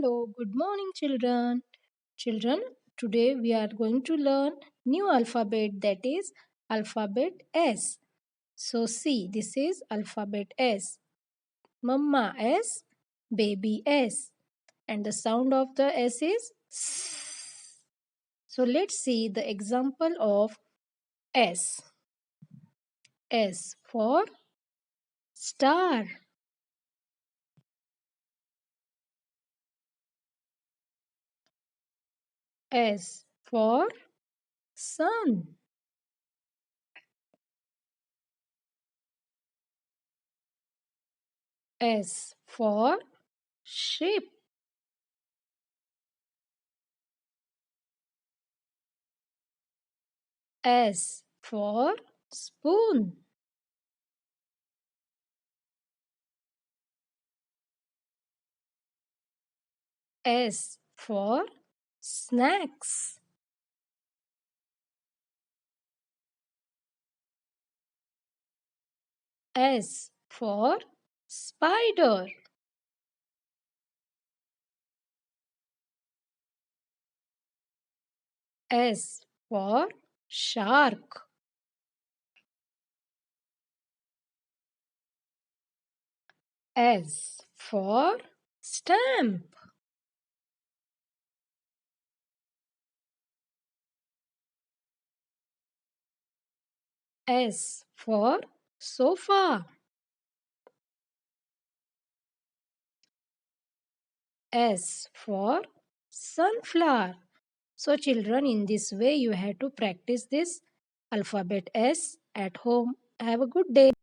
Hello, good morning, children. Children, today we are going to learn new alphabet, that is alphabet S. So see, this is alphabet S. Mama S, baby S. And the sound of the S is S. So let's see the example of S. S for star. S for sun. S for ship. S for spoon. S for snacks. S for spider. S for shark. S for stamp. S for sofa. S for sunflower. So children, in this way you have to practice this alphabet S at home. Have a good day.